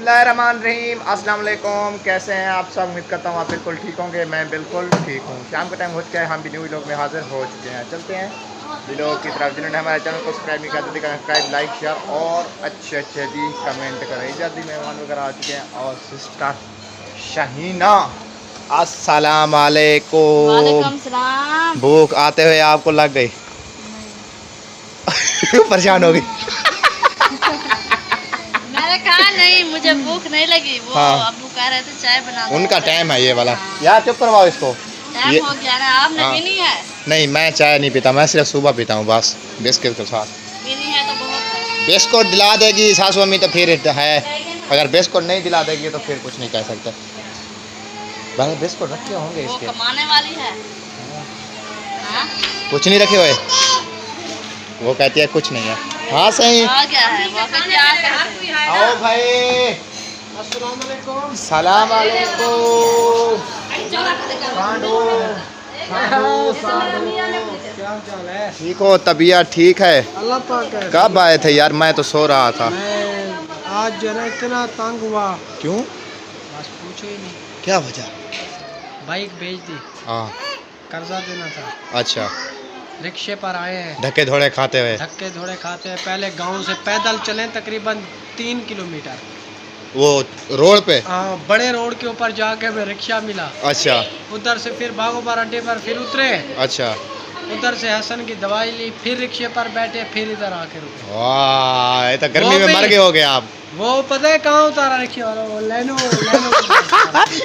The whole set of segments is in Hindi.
बिस्मिल्लाहिर्रहमानिर्रहीम। अस्सलाम वालेकुम। कैसे हैं आप सब? उम्मीद करता हूँ आप बिल्कुल ठीक होंगे। मैं बिल्कुल ठीक हूँ। शाम का टाइम हो चुका है, हम भी न्यू व्लॉग में हाजिर हो चुके हैं। चलते हैं व्लॉग की तरफ। जिन्होंने हमारे चैनल को सब्सक्राइब नहीं किया तो सब्सक्राइब, लाइक, शेयर और अच्छे जी कमेंट करें। जल्दी मेहमान वगैरह आ चुके हैं। और सिस्टर शहीना, अस्सलाम वालेकुम। वालेकुम सलाम। भूख आते हुए आपको लग गई? परेशान हो गई? मैंने कहा नहीं, मुझे भूख नहीं लगी। वो हाँ। अब्बू कह रहे थे चाय बना दो। उनका टाइम है ये वाला। हाँ। यार चुप करवाओ इसको। टाइम ये हो गया ना, आपने हाँ। पीनी है? नहीं, मैं चाय नहीं पीता, मैं सिर्फ सुबह पीता हूँ बस, बिस्किट के साथ। पीनी है तो बहुत है। बिस्कुट दिला देगी सासू अम्मी तो फिर है, अगर बिस्कुट नहीं दिला देगी तो फिर कुछ नहीं कह सकते। भाई बिस्कुट रखे होंगे वो इसके? कमाने वाली है। हाँ? कुछ नहीं रखे हुए? वो कहती है कुछ नहीं है। हाँ सही। आ गया है वो, कहती है, आ कहते हैं। आओ भाई। सलाम वालेकुम। ठीक हो? तबीयत ठीक है? अल्लाह पाक है। कब आए थे यार? मैं तो सो रहा था। मैं आज जो है ना इतना तंग हुआ, क्यों? बस पूछो ही नहीं। क्या वजह? बाइक बेच दी, हाँ। कर्जा देना था। अच्छा। रिक्शे पर आए हैं, धक्के धोड़े खाते हुए? धक्के थोड़े खाते हैं। पहले गांव से पैदल चले तकरीबन 3 किलोमीटर, वो रोड पे? बड़े रोड के ऊपर जाके हमें रिक्शा मिला। अच्छा उधर से फिर बागोबार अड्डे पर फिर उतरे, अच्छा। उधर से हसन की दवाई ली, फिर रिक्शे पर बैठे, फिर इधर आके रुके। वाह, ये तो गर्मी वो में भी- मर गए होगे आप। वो पता है कहाँ उतारा रिक्शे वाला? वो लेनो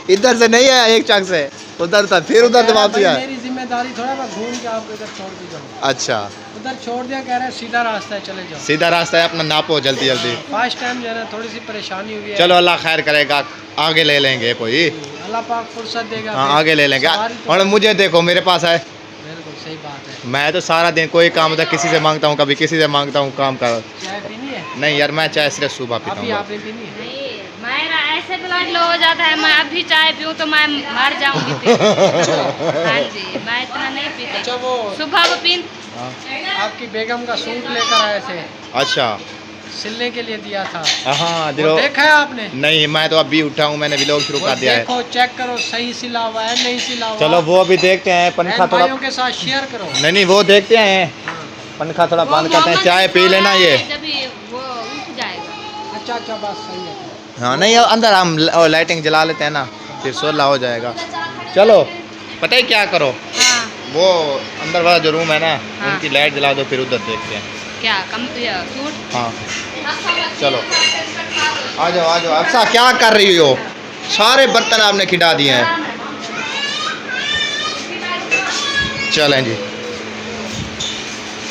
इधर से नहीं आया एक चक से, उधर था, फिर उधर से वापसी आया। मेरी जिम्मेदारी थोड़ा, मैं घूम के आपको इधर छोड़ दी जाऊँ। अच्छा, उधर छोड़ दिया, कह रहे हैं सीधा रास्ता है, चले जाओ। सीधा रास्ता है, अपना नापो जल्दी जल्दी। फर्स्ट टाइम जो है ना थोड़ी सी परेशानी हुई है। चलो अल्लाह खैर करेगा, आगे ले लेंगे कोई। अल्लाह पाक फुर्सत देगा। हाँ फिर आगे ले लेंगे। सवारी तो- और मुझे देखो, मेरे पास है, बिल्कुल सही बात है। मैं तो सारा दिन कोई काम होता है किसी से मांगता हूँ, कभी किसी से मांगता हूँ काम का। चाय पीनी है? नहीं यार, मैं चाय सिर्फ सुबह पीता अभी हूँ। आपने पीनी है? नहीं, मेरा ऐसे ब्लड लो हो जाता है, मैं अभी चाय पीऊँ तो मैं मर जाऊंगी फिर। हाँ जी, मैं इतना नहीं पीती। अच्छा, वो सुबह वो पी। हाँ। आपकी बेगम का सूट लेकर आए थे, अच्छा। सिलने के लिए दिया था। हाँ वो दिलो। देखा है आपने? नहीं, मैं तो अभी उठा हूँ, मैंने व्लॉग शुरू वो कर दिया है। देखो, चेक करो सही सिला हुआ है नहीं सिला हुआ। चलो वो अभी देखते हैं, पंखा बहन थोड़ा। भाइयों के साथ शेयर करो। नहीं वो देखते हैं, हाँ। पंखा थोड़ा वो बंद करते हैं, मोहम्मद चाय पी लेना ये। जब वो उठ जाएगा। अच्छा अच्छा, बात सही है। हाँ नहीं, अंदर हम लाइटिंग जला लेते हैं ना, फिर सोला हो जाएगा। चलो पता है क्या करो, हाँ। वो अंदर वाला जो रूम है ना, हाँ। उनकी लाइट जला दो, फिर उधर देखते हैं। क्या कम सूट? हाँ चलो आ जाओ आ जाओ। अच्छा क्या कर रही हो? सारे बर्तन आपने खिला दिए हैं। चलें जी।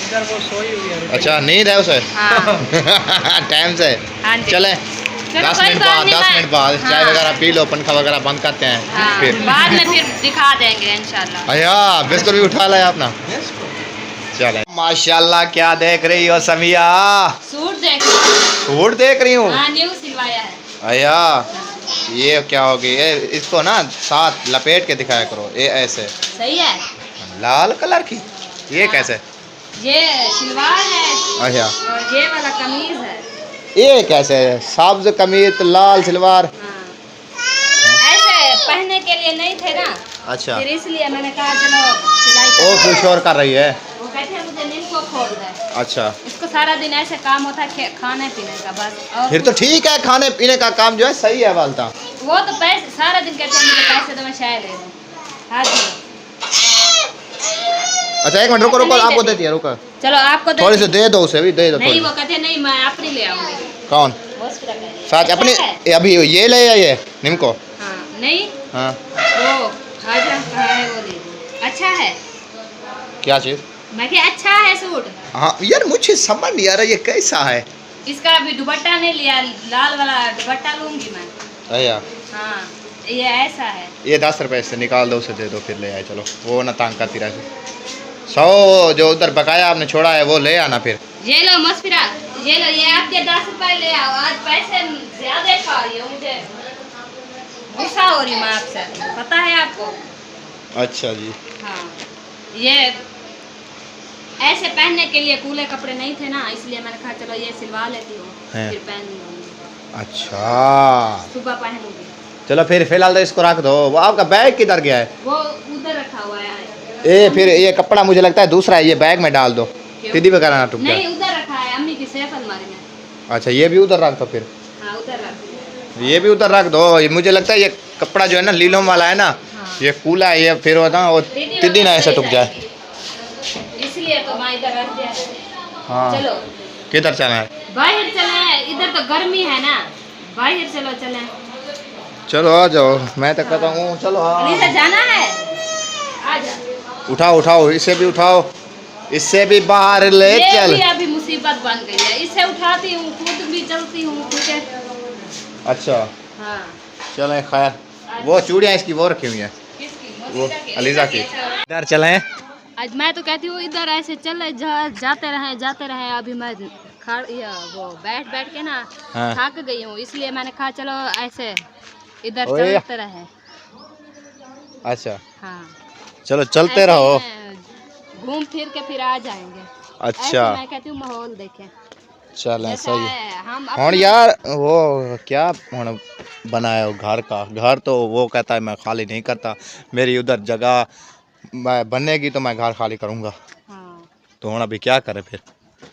इधर वो सोई हुई है। अच्छा नींद है उसे? हाँ। टाइम से। हाँ जी। चलें, चलो, 10 कोई मिनट बात बाद, नहीं, 10 मिनट बाद हाँ। चाय वगैरह पी लो, पंखा वगैरह बंद करते हैं हाँ, फिर। बाद में फिर दिखा देंगे इंशाल्लाह। अया बिस्कुट भी उठा लाया अपना। चले। माशाल्लाह, क्या देख रही हो समिया? सूट देख। सूट देख रही हूँ? हाँ, न्यू सिलवाया है। अया ये क्या होगी? ये इसको ना साथ लपेट के दिखाया करो, ये ऐसे सही है। लाल कलर की, ये हाँ। कैसे? ये सिलवार है अया और ये वाला कमीज है। ये कैसे? सब्ज कमीज लाल सलवार। हाँ। ऐसे पहनने के लिए नहीं थे ना, अच्छा, फिर इसलिए मैंने कहा चलो सिलाई ओ करो। फिर शोर कर रही है। वो कहते हैं मुझे नींद को खोल दे। अच्छा, इसको सारा दिन ऐसे काम होता है खाने पीने का बस। और फिर तो ठीक है, खाने पीने का काम जो है सही है वालता। वो तो पैसे सारा दिन कहते हैं मुझे पैसे दो, मैं चाय ले लूँ। हाँ जी। अच्छा एक मिनट रुको रुको, नहीं आपको देती। देती है, रुको चलो आपको दे थोड़ी सी दे दो, उसे भी दे दो नहीं, थोड़ी। वो कहते हैं नहीं, मैं अपनी ले आऊंगी। कौन? साथ अपनी? अच्छा है? ये अभी ये ले आइए निमको। हाँ नहीं, हाँ वो हाजरा कहा है वो ले लूँ। अच्छा है। क्या चीज़? मैं क्या अच्छा है सूट। हाँ यार मुझे समझ नहीं आ रहा ये कैसा है। इसका अभी दुपट्टा नहीं लिया, लाल वाला दुपट्टा लूंगी मैं। अया हाँ, ये ऐसा है। ये 10 रुपए से निकाल दो, उसे दे दो, फिर ले आए। चलो वो ना तंग करती रहे। 100 जो उधर बकाया आपने छोड़ा है वो ले आना फिर। ये लो मस्फिरा, ये लो, ये आपके 10 रुपए ले आओ। आज पैसे ज्यादा खा रही हो, मुझे गुस्सा हो रही मैं आपसे, पता है आपको। अच्छा जी। हाँ, ये ऐसे पहनने के लिए कूले कपड़े नहीं थे ना, इसलिए मैंने कहा चलो ये सिलवा लेती हूँ, हैं। फिर पहन लूँगी। अच्छा सुबह पहनूंगी। चलो फिर फिलहाल तो इसको रख दो। वो आपका बैग किधर गया है? वो उधर रखा हुआ है। ए फिर ये कपड़ा मुझे लगता है दूसरा है, ये बैग में डाल दो, क्यों? सीधी वगैरह ना टूट जाए। नहीं उधर रखा है अम्मी की सेफ अलमारी में। अच्छा ये भी उधर रख दो फिर। हाँ उधर रख। ये भी उधर रख दो। ये मुझे लगता है ये कपड़ा जो है ना लीलोम वाला है ना, हाँ। ये कूला है, ये फिर होता है वो तिद्दी ना ऐसे टूट जाए, इसलिए तो मैं इधर रख दिया। हाँ। चलो किधर चला है? बाहर चले, इधर तो गर्मी है ना, बाहर चलो चले। चलो आ जाओ, मैं तो कहता हूँ चलो। अलीसा जाना है, आ जा। उठाओ उठाओ, इसे भी उठाओ, इससे भी बाहर ले ये चल। भी अभी मुसीबत बन गई है, इसे उठाती हूँ खुद भी चलती हूँ ठीक है। अच्छा हाँ चलें खैर। वो चूड़ियाँ इसकी वो रखी हुई हैं, किसकी? वो अलीजा की। इधर चलें। आज मैं तो कहती हूँ इधर ऐसे चले जाते रहे। अभी मैं वो बैठ के ना हाँ। थक गई हूँ, इसलिए मैंने कहा चलो ऐसे इधर ओए। चलते रहे। अच्छा हाँ चलो चलते ऐसे रहो। घूम फिर के फिर आ जाएंगे। अच्छा ऐसे मैं कहती हूँ माहौल देखें चलें जैसा सही। है। हम और यार वो क्या बनाया हो घर का, घर तो वो कहता है मैं खाली नहीं करता, मेरी उधर जगह मैं बनेगी तो मैं घर खाली करूँगा। हाँ तो हम अभी क्या करें फिर?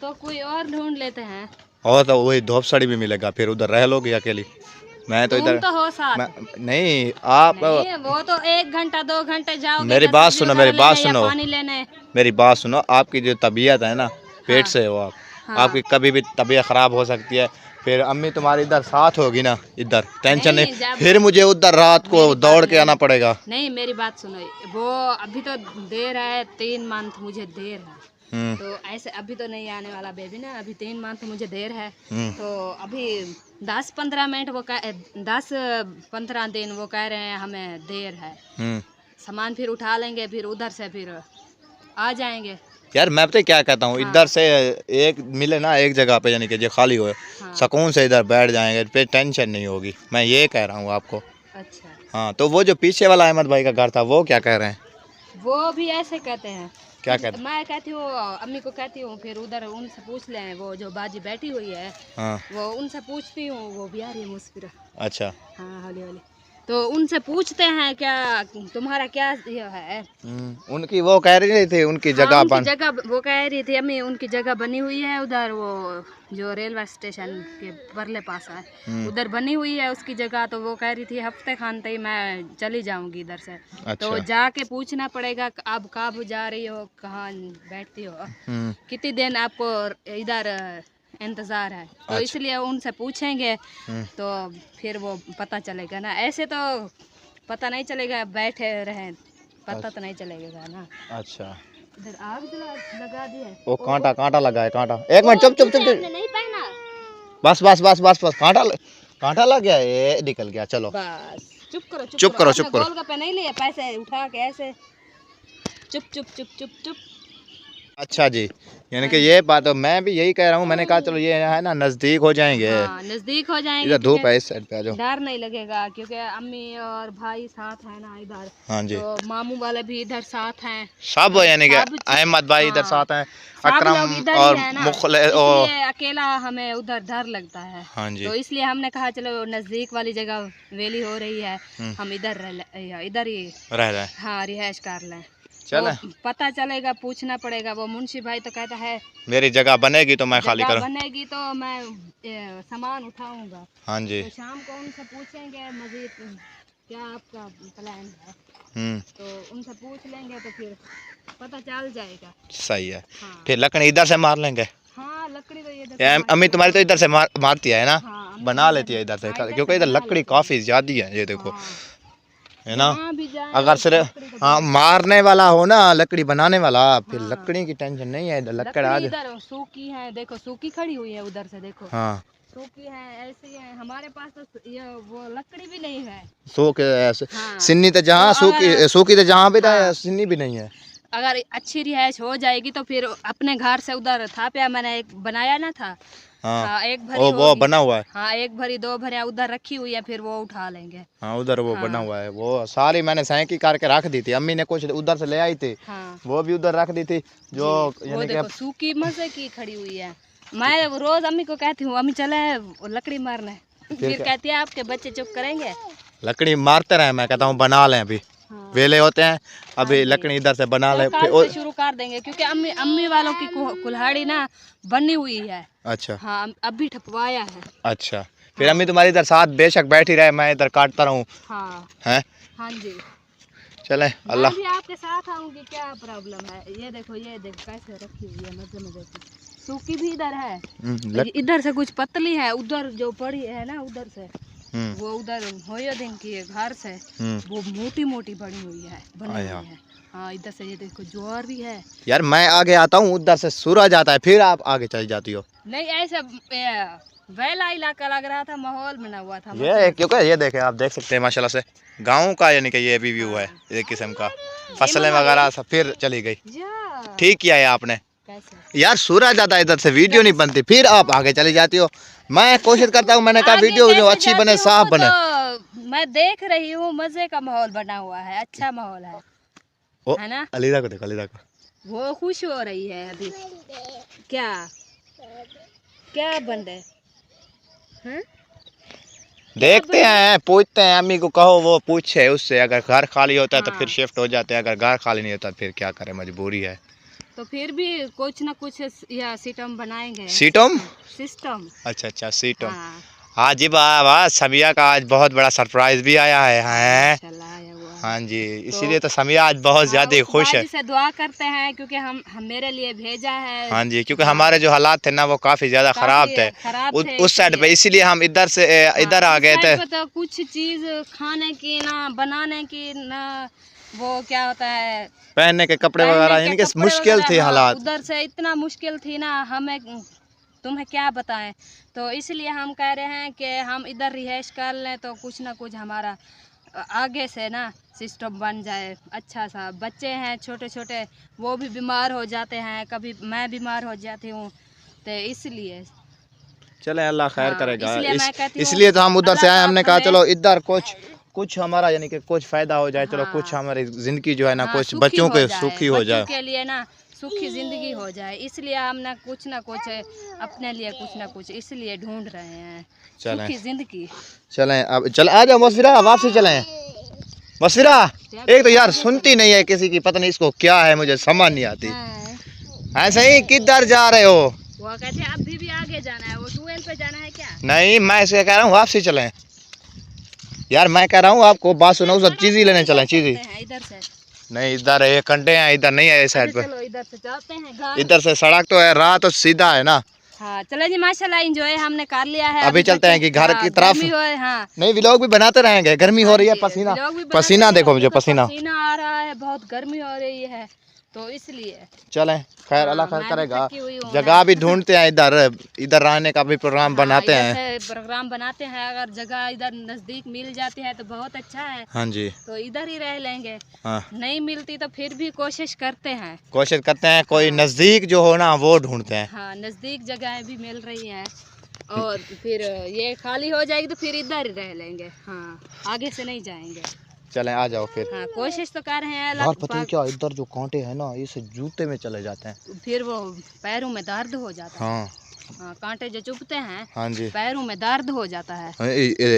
तो कोई और ढूंढ लेते हैं। और तो वही धूप साड़ी भी मिलेगा, फिर उधर रह लोगी अकेली। मैं तो तुम इधर तो हो साथ। नहीं आप नहीं, वो तो 1 घंटा 2 घंटे जाओगे। मेरी बात सुनो, मेरी बात सुनो, पानी लेने। मेरी बात सुनो। आपकी जो तबीयत है ना, पेट हाँ। से हो आप, हाँ। आपकी कभी भी तबीयत ख़राब हो सकती है। फिर अम्मी तुम्हारी इधर साथ होगी ना, इधर टेंशन नहीं, नहीं, जब- फिर मुझे उधर रात को मेरी बात दौड़ के नहीं। आना पड़ेगा। नहीं मेरी बात सुनो, वो अभी तो देर है, 3 मंथ मुझे देर है। तो ऐसे अभी तो नहीं आने वाला बेबी ना, अभी 3 मंथ मुझे देर है। तो अभी 10-15 मिनट वो 10-15 दिन वो कह रहे हैं हमें देर है। सामान फिर उठा लेंगे, फिर उधर से फिर आ जाएंगे। यार मैं पता है क्या कहता हूँ, हाँ। इधर से एक मिले ना एक जगह पे, यानी कि जो खाली हो, हाँ। सुकून से इधर बैठ जाएंगे, फिर टेंशन नहीं होगी। मैं ये कह रहा हूँ आपको। अच्छा हाँ तो वो जो पीछे वाला अहमद भाई का घर था, वो क्या कह रहे हैं? वो भी ऐसे कहते हैं। क्या कहते हैं? मैं कहती हूँ अम्मी को कहती हूँ फिर उधर उनसे पूछ लें, वो जो बाजी बैठी हुई है हाँ वो उनसे पूछती हूँ, वो भी आ रही है मुस्कुरा। अच्छा। हाँ हौली हौली। तो उनसे पूछते हैं क्या तुम्हारा क्या ये है। उनकी वो कह रही थी उनकी हाँ, जगह उनकी जगह वो कह रही थी अम्मी, उनकी जगह बनी हुई है उधर, वो जो रेलवे स्टेशन के परले पास है उधर बनी हुई है उसकी जगह। तो वो कह रही थी हफ्ते खानते ही मैं चली जाऊंगी इधर से। अच्छा। तो जाके पूछना पड़ेगा अब कब जा रही हो, कहाँ बैठती हो, कितनी दिन आपको इधर इंतज़ार है। तो अच्छा। इसलिए उनसे पूछेंगे तो फिर वो पता चलेगा ना, ऐसे तो पता नहीं चलेगा, बैठे रहे पता तो नहीं चलेगा ना। अच्छा इधर आग लगा दी है। वो कांटा लगा है, कांटा। एक मिनट चुप चुप चुप चुप। नहीं पहना। बस कांटा लग गया, ये निकल गया। चलो बस चुप करो चुप करो, चुप करो। गोलगप्पे नहीं लिए, पैसे उठा के ऐसे चुप चुप चुप चुप चुप। अच्छा जी, यानी कि ये बात है, मैं भी यही कह रहा हूँ। मैंने कहा चलो ये है ना नज़दीक हो जाएंगे। हाँ, नजदीक हो जाएंगे। इधर धूप है, इस साइड पे आ जाओ। डर नहीं लगेगा क्योंकि अम्मी और भाई साथ है ना इधर। हाँ जी। तो मामू वाले भी इधर साथ हैं सब, यानी कि सब। अहमद भाई इधर हाँ, साथ हैं, सब लोग अकरम इधर और ही है ना, मुखले और इसलिए अकेला हमें उधर डर लगता है। हाँ जी। तो इसलिए हमने कहा चलो नजदीक वाली जगह वेली हो रही है, हम इधर इधर ही रह रहे हैं। हाँ रिहाइश कर लें। चले तो पता चलेगा, पूछना पड़ेगा। वो मुंशी भाई तो कहता है मेरी जगह बनेगी तो मैं खाली जगह करूँ। बनेगी तो मैं सामान उठाऊंगा। हाँ जी। तो शाम को उनसे पूछेंगे मजीद क्या आपका प्लान है, तो उनसे पूछ लेंगे तो फिर पता चल जाएगा। सही है। हाँ। फिर लकड़ी इधर से मार लेंगे। हाँ लकड़ी तो ये अम्मी तुम्हारी तो इधर से मारती है ना। हाँ, अम्मी बना लेती है इधर से, हाँ, इधर क्योंकि से इधर बना लकड़ी लेती काफ़ी ज़्यादा है, ये देखो, हाँ, है ना। जहाँ भी जाए अगर सिर्फ लकड़ी तो हाँ मारने वाला हो ना, लकड़ी बनाने वाला, फिर हाँ। लकड़ी की टेंशन नहीं है। इधर लकड़ लकड़ी आज इधर सूखी है, देखो सूखी खड़ी हुई है उधर से, देखो हाँ सूखी है, ऐसी है। हमारे पास तो ये वो लकड़ी भी नहीं है। सूख हाँ। सिन्नी तो जहाँ तो अगर- सूखी तो जहाँ भी था, हाँ। सिन्नी भी नहीं है। अगर अच्छी रिहाइश हो जाएगी तो फिर अपने घर से उधर था पे मैंने एक बनाया ना था। हाँ, हाँ, एक भरी वो होगी। बना हुआ है। हाँ 1 भरी 2 भरियाँ उधर रखी हुई है, फिर वो उठा लेंगे। हाँ उधर वो हाँ। बना हुआ है, वो सारी मैंने सैंकी करके रख दी थी। अम्मी ने कुछ उधर से ले आई थी, हाँ वो भी उधर रख दी थी। जो वो यानी देखो कि सूखी मजे की खड़ी हुई है। मैं रोज अम्मी को कहती हूँ अम्मी चले लकड़ी मारने, फिर कहती है आपके बच्चे चुप करेंगे। लकड़ी मारते रहे, मैं कहता हूँ बना लें अभी। हाँ। वेले होते हैं अभी, लकड़ी इधर से बना ले। कल से शुरू कर देंगे क्योंकि अम्मी वालों की कुल्हाड़ी ना बनी हुई है। अच्छा हाँ अभी ठपवाया है। अच्छा, फिर अम्मी तुम्हारी इधर साथ बेशक बैठी रहे, मैं इधर काटता रहूँ। हाँ हैं? हाँ जी, चले अल्लाह। मैं भी आपके साथ आऊंगी, क्या प्रॉब्लम है। ये देखो कैसे रखी हुई है मजे मजे की। सूखी भी इधर है, इधर से कुछ पतली है, उधर जो पड़ी है ना उधर से वो उधर होयो दिन की है घर से वो मोटी मोटी बनी हुई है, बनी हुई है। हाँ इधर से ये देखो ज्वार भी है। यार मैं आगे आता हूँ, उधर से सूरज आता है, फिर आप आगे चली जाती हो। नहीं ऐसा वैला इलाका लग रहा था, माहौल बना हुआ था। ये क्योंकि ये देखे आप देख सकते हैं माशाल्लाह से गाँव का, यानी कि ये भी व्यू है एक किस्म का। फसलें वगैरह सब फिर चली गई। ठीक किया है आपने। यार सूरज आता है इधर से, वीडियो नहीं बनती, फिर आप आगे चली जाती हो। मैं कोशिश करता हूँ, मैंने कहा वीडियो जो अच्छी बने, साफ बने। तो मैं देख रही हूँ, मजे का माहौल बना हुआ है, अच्छा माहौल है ना। अलीदा को देखो, अलीदा को, वो खुश हो रही है अभी। क्या क्या बन रहे हैं? देखते हैं, पूछते हैं अम्मी को, कहो वो पूछे उससे। अगर घर खाली होता है तो फिर शिफ्ट हो जाते हैं, अगर घर खाली नहीं होता फिर क्या करें, मजबूरी है। तो फिर भी कुछ ना कुछ या सिस्टम बनाएंगे। सिस्टम अच्छा अच्छा सिस्टम। हाँ जी वाह, समिया का आज बहुत बड़ा सरप्राइज भी आया है। हाँ जी, इसीलिए तो समिया आज बहुत ज्यादा खुश है। से दुआ करते हैं क्योंकि हम मेरे लिए भेजा है। हाँ जी, क्योंकि हमारे जो हालात थे ना वो काफी ज्यादा खराब थे उस साइड पे, इसीलिए हम इधर से इधर आ गए थे। तो कुछ चीज खाने की ना, बनाने की ना, वो क्या होता है, पहनने के कपड़े वगैरह, यानी कि मुश्किल थी हालात। उधर से इतना मुश्किल थी ना, हमें तुम्हें क्या बताएं। तो इसलिए हम कह रहे हैं कि हम इधर रिहाइश कर लें तो कुछ ना कुछ हमारा आगे से ना सिस्टम बन जाए अच्छा सा। बच्चे हैं छोटे छोटे, वो भी बीमार हो जाते हैं, कभी मैं बीमार हो जाती हूँ, तो इसलिए चले अल्लाह खैर करेगा। इसलिए तो हम उधर से आए, हमने कहा चलो इधर कुछ हमारा यानी कि कुछ फायदा हो जाए। चलो कुछ हमारी जिंदगी जो है ना, कुछ बच्चों के सुखी हो जाए, के लिए ना सुखी जिंदगी हो जाए। इसलिए हम ना कुछ अपने लिए कुछ ना कुछ इसलिए ढूंढ रहे हैं, सुखी जिंदगी। चलें अब, चल आ जाओ मसफिरा, वापसी चलें। मसफिरा एक तो यार सुनती नहीं है किसी की, पता नहीं इसको क्या है, मुझे समझ नहीं आती। ऐसे ही किधर जा रहे हो? वो कहते हैं अभी भी आगे जाना है, वो ट्यूबवेल पे जाना है क्या? नहीं, मैं इसे कह रहा हूँ वापसी चलें। यार मैं कह रहा हूँ आपको बात सुनो, सब चीज ही लेने चलें। चीज इधर से नहीं, इधर एक घंटे हैं, इधर नहीं है इस साइड पे। चलो इधर से चलते हैं, इधर से सड़क तो है, राह तो सीधा है ना। हाँ चलो जी, माशाल्लाह एंजॉय हमने कर लिया है। अभी चलते हैं कि घर की तरफ। नहीं, व्लॉग भी बनाते रहेंगे। गर्मी हो रही है, पसीना देखो मुझे, पसीना आ रहा है, बहुत गर्मी हो रही है, तो इसलिए चलें। खैर अल्लाह खैर करेगा। जगह भी ढूंढते हैं, इधर रहने का भी प्रोग्राम बनाते हैं। अगर जगह इधर नजदीक मिल जाती है तो बहुत अच्छा है। हाँ जी, तो इधर ही रह लेंगे। हाँ। नहीं मिलती तो फिर भी कोशिश करते हैं। कोई नजदीक जो हो ना वो ढूंढते हैं। हाँ नजदीक जगहें भी मिल रही हैं, और फिर ये खाली हो जाएगी तो फिर इधर ही रह लेंगे। हाँ आगे से नहीं जाएंगे। चलें आ जाओ फिर। हाँ कोशिश तो कर रहे हैं। बात पता है क्या, इधर जो कांटे हैं ना, इसे जूते में चले जाते हैं, फिर वो पैरों में दर्द हो जाता है। हाँ कांटे जो चुभते हैं, हाँ जी, पैरों में दर्द हो जाता है।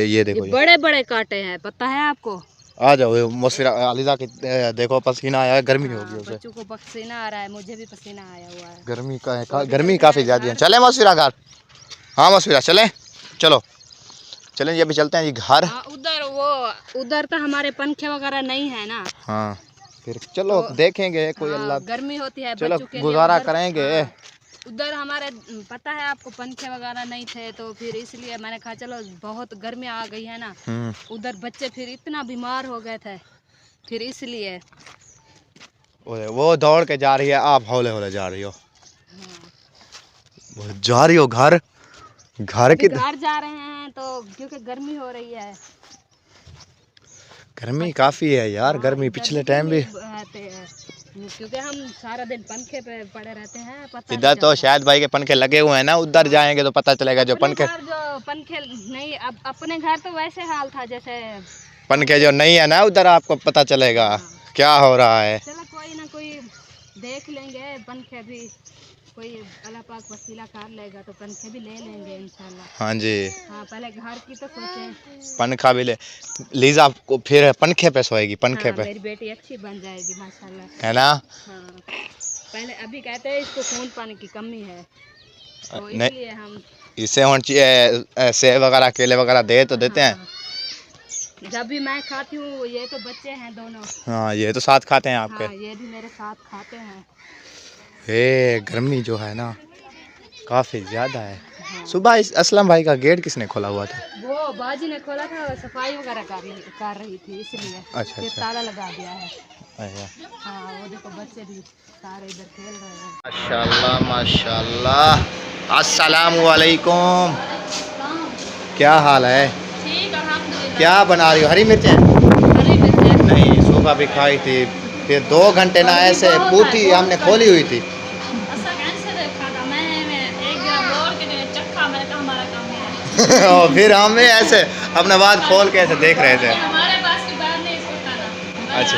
ये देखो, बड़े बड़े कांटे हैं, पता है आपको। आ जाओ मसफिरा, अलीजा की देखो पसीना आया है, गर्मी होगी उसे। बच्चों को पसीना आ रहा है, मुझे भी पसीना आया हुआ है। गर्मी काफी ज्यादा है। चले मसफिरा घर। हाँ मसफिरा चले, चलो चलें जी, अभी चलते हैं जी घर। उधर तो हमारे पंखे वगैरह नहीं है ना। हाँ फिर चलो तो देखेंगे, कोई अल्लाह गर्मी होती है, चलो गुजारा करेंगे। उधर हमारे पता है आपको पंखे वगैरह नहीं थे, तो फिर इसलिए मैंने कहा चलो बहुत गर्मी आ गई है ना, उधर बच्चे फिर इतना बीमार हो गए थे, फिर इसलिए वो दौड़ के जा रही है, आप हौले हौले जा रही हो। जा रही हो घर जा रहे हैं तो क्योंकि गर्मी हो रही है। गर्मी काफी है यार, गर्मी पिछले टाइम भी, क्योंकि हम सारा दिन पंखे पे पड़े रहते हैं। इधर तो शायद भाई के पंखे लगे हुए हैं ना, उधर जाएंगे तो पता चलेगा। जो पंखे नहीं, अब अपने घर तो वैसे हाल था जैसे पंखे जो नहीं है ना, उधर आपको पता चलेगा क्या हो रहा है। चलो कोई ना कोई देख लेंगे पंखे भी। कोई अल्लाह पाक वसीला कर लेगा तो पंखे भी ले लेंगे इंशाल्लाह। हाँ जी, हाँ पहले घर की तो सोचें। पंखा भी ले लीजा आपको, फिर पंखे पे सोएगी, पंखे हाँ, पे, मेरी बेटी अच्छी बन जाएगी माशाल्लाह। है ना। हाँ पहले अभी कहते हैं इसको खून पानी की कमी है तो नहीं, इसलिए हम इसे सेब वगैरह केले वगैरह दे तो देते हैं। जब भी मैं खाती हूँ ये तो बच्चे हैं दोनों। हाँ ये तो साथ खाते हैं आपके। हाँ ये भी मेरे साथ खाते हैं। ये गर्मी जो है ना काफ़ी ज़्यादा है। सुबह इस असलम भाई का गेट किसने खोला हुआ था? वो बाजी ने खोला था, सफाई वगैरह कर रही थी इसलिए। अच्छा, फिर अच्छा। ताला लगा दिया है। अच्छा। हाँ वो देखो बच्चे भी सारे इधर खेल रहे हैं। माशाल्लाह माशाल्लाह। अस्सलामु अलैकुम, क्या हाल है? ठीक अल्हम्दुलिल्लाह। क्या बना रही हो? हरी मिर्चें? हरी मिर्च नहीं, सुबह भी खाई थी, फिर 2 घंटे ना ऐसे पूथी हमने खोली हुई थी। और फिर हमें ऐसे अपने बाद खोल के ऐसे देख रहे थे। हमारे पास की बात नहीं इसको खाना। अच्छा।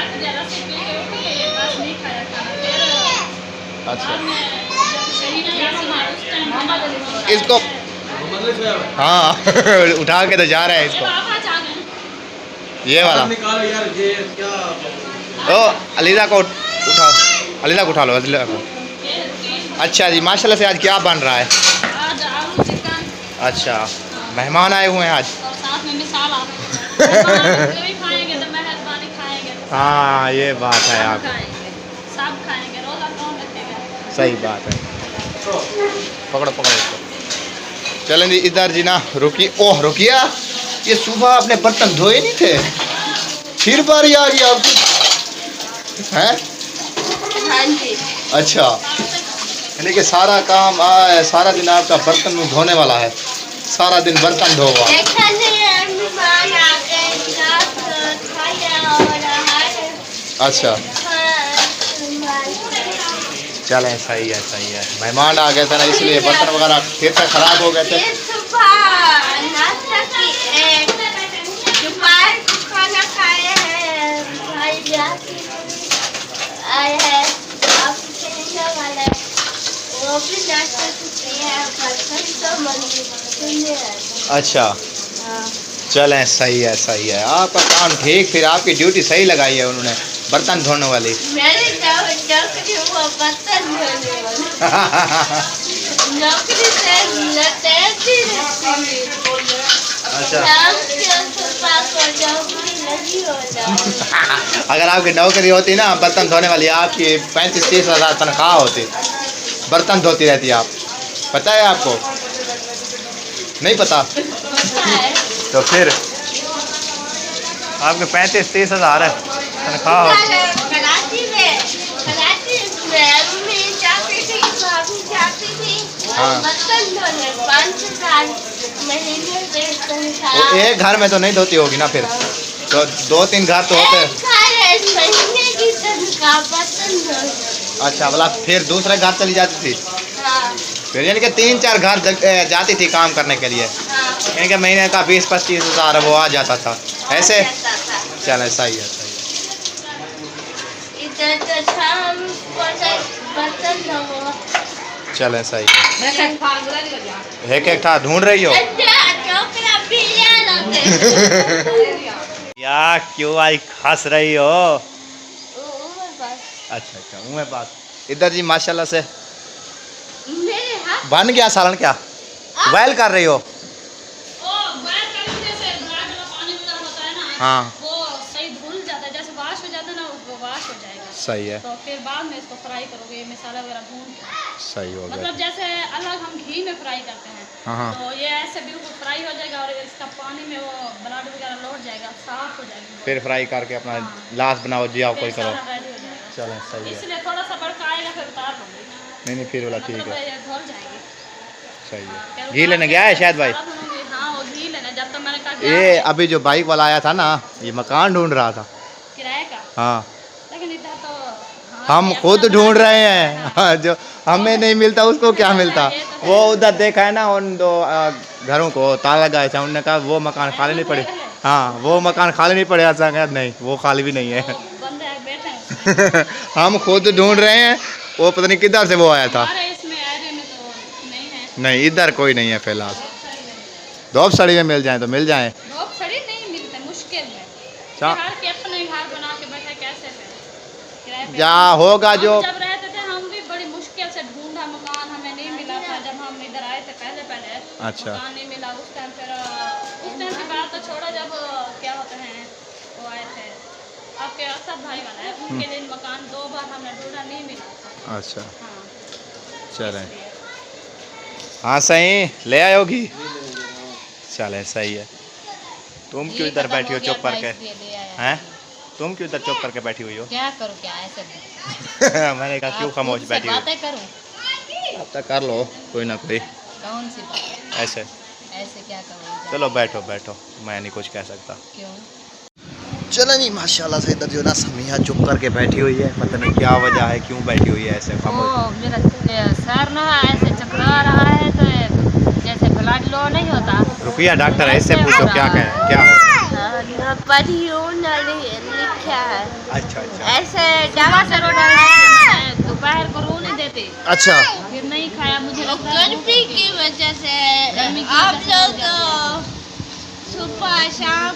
अच्छा इसको, हाँ उठा के तो जा रहे हैं इसको, ये वाला। ओ अलीजा को उठाओ, अलीजा को उठा लो, अलीजा को। अच्छा जी, माशाल्लाह से आज क्या बन रहा है? आज आलू चिकन। अच्छा, मेहमान आए हुए हैं आज। और साथ में मिसाला। कोई खाएंगे तो मेहरबानी खाएंगे। हाँ ये बात है आप, सब खाएंगे, रोजा कौन रखेगा? सही बात है। पकड़ो पकड़ो इसको। चलें जी इधर जी ना, रुकी। ओह रुकिया, ये सुबह आपने बर्तन धोए नहीं थे, फिर बारी आ गई आपकी हैं? हाँ जी। अच्छा, यानी कि सारा काम सारा दिन आपका बर्तन में धोने वाला है, सारा दिन बर्तन धोगा। अच्छा चलें, सही है सही है। मेहमान आ गए थे ना इसलिए बर्तन वगैरह फिर से खराब हो गए थे। अच्छा चलें, सही है सही है। आपका काम ठीक, फिर आपकी ड्यूटी सही लगाई है उन्होंने, बर्तन धोने वाली। अच्छा अगर आपकी नौकरी होती ना बर्तन धोने वाली, आपकी 35-30 हज़ार तनख्वाह होती, बर्तन धोती रहती आप। पता है आपको? नहीं पता? तो फिर आपके 35-30 हज़ार है तनख्वाह होती। हाँ। वो एक घर में तो नहीं धोती होगी ना, फिर तो 2-3 घर तो होते हैं। अच्छा बोला, फिर दूसरे घर चली जाती थी? फिर यानी कि 3-4 घर जाती थी काम करने के लिए, यानी कि महीने का 20-25 हज़ार वो आ जाता था ऐसे। चले सही है सही है। चले सही है। एक एक था ढूंढ रही हो या क्यों आई खस रही हो? अच्छा अच्छा मुँह में बात। इधर जी माशाल्लाह से बन गया सालन। क्या बॉयल कर रही हो? हाँ सही धुल जाता है, जैसे वाश हो जाता है ना वो वाश हो जाएगा। सही है। तो फिर बाद में इसको फ्राई करोगे, मसाला वगैरह भून के। सही हो गया। मतलब जैसे अलग हम घी में फ्राई करते हैं, हाँ। तो ये ऐसे बिल्कुल फ्राई हो जाएगा और इसका पानी में वो ब्लड वगैरह लौट जाएगा, साफ हो जाएगी। फिर फ्राई करके अपना लास्ट बनाओ जी, आप कोई करो। रेडी हो जाएगा। चलें सही है। इसलिए थोड़ा सा बड़का आएगा फिर उतार दूंगी। नहीं फिर वाला ठीक मतलब है, ये धुल जाएगी। सही है। घी लेने गया है शायद भाई? हाँ वो घी लेना, जब तक मैंने कहा ये अभी जो बाइक वाला आया था ना, ये मकान ढूंढ रहा था किराए का। हाँ, लेकिन इधर तो हम खुद ढूंढ रहे हैं। हाँ, जो हमें नहीं मिलता उसको क्या मिलता। वो उधर देखा है ना उन 2 घरों को ताला लगाए थे, उन्होंने कहा वो मकान खाली नहीं पड़े। हाँ वो मकान खाली नहीं पड़े, ऐसा नहीं वो खाली भी नहीं है। बंदे बैठे हैं। हम खुद ढूंढ रहे हैं, वो पता नहीं किधर से वो आया था। हमारे इसमें नहीं इधर कोई नहीं है फिलहाल। धूप सड़ी में मिल जाए तो मिल जाए। लोग सड़ी नहीं मिलते, मुश्किल है। बिहार के अपने घर बना के बैठे कैसे है? किराए पे जहाँ होगा जो हम जब रहते थे हम भी बड़ी मुश्किल से ढूंढा मकान, हमें नहीं मिला था जब हम इधर आए थे पहले अच्छा मकान नहीं मिला उस टाइम। फिर उस टाइम की बात तो छोड़ो, जब क्या होते हैं वो आए थे आपके सब भाई वाला है उनके लिए मकान 2 बार हमने ढूंढा, नहीं मिला था। अच्छा हाँ चले हाँ सही ले आयोगी। चले सही है। तुम क्यों इधर बैठी हो चुप करके? हैं तुम क्यों इधर चुप करके बैठी हुई हो? क्या करूँ क्या ऐसे मैंने कहा क्यों खामोश बैठी हो? बातें करूँ? अब तक कर लो कोई ना कोई। कौन सी बात? ऐसे ऐसे क्या करूँ? चलो बैठो बैठो, मैं नहीं कुछ कह सकता। क्यों? चलो नहीं माशाल्लाह से इधर जो ना समिया चुप करके बैठी हुई है, पता नहीं क्या वजह है क्यों बैठी हुई है ऐसे खामोश। मेरा सर ना ऐसे चकरा रहा है तो जैसे ब्लड लो नहीं होता। रुकिया डॉक्टर इससे पूछो क्या कह क्या हो। लिखा है। अच्छा अच्छा ऐसे दोपहर को रो नहीं देते, अच्छा फिर नहीं खाया। मुझे गर्मी की वजह से आप लोग सुबह शाम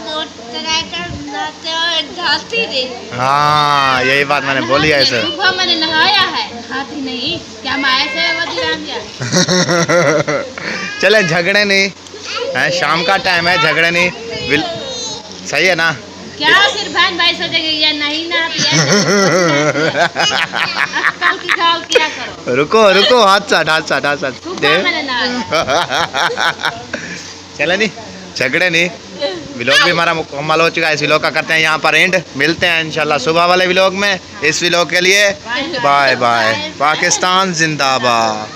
नहाते रहे। हाँ यही बात मैंने बोली है ऐसे। सुबह मैंने नहाया है, हाथी नहीं क्या मैं ऐसे वजीरान गया। चले झगड़े नहीं है, शाम का टाइम है झगड़े नहीं सही है ना? क्या फिर बहन भाई सोचेंगे ये नहीं नहाती है आजकल की गाल क्या करो। रुको रुको हाथ साथ सुबह मैंने नहाया। चले नहीं झगड़े नहीं। व्लॉग भी हमारा मुकम्मल हो चुका है। इस व्लॉग का करते हैं यहाँ पर एंड। मिलते हैं इंशाल्लाह सुबह वाले व्लॉग में। इस व्लॉग के लिए बाय बाय। पाकिस्तान जिंदाबाद।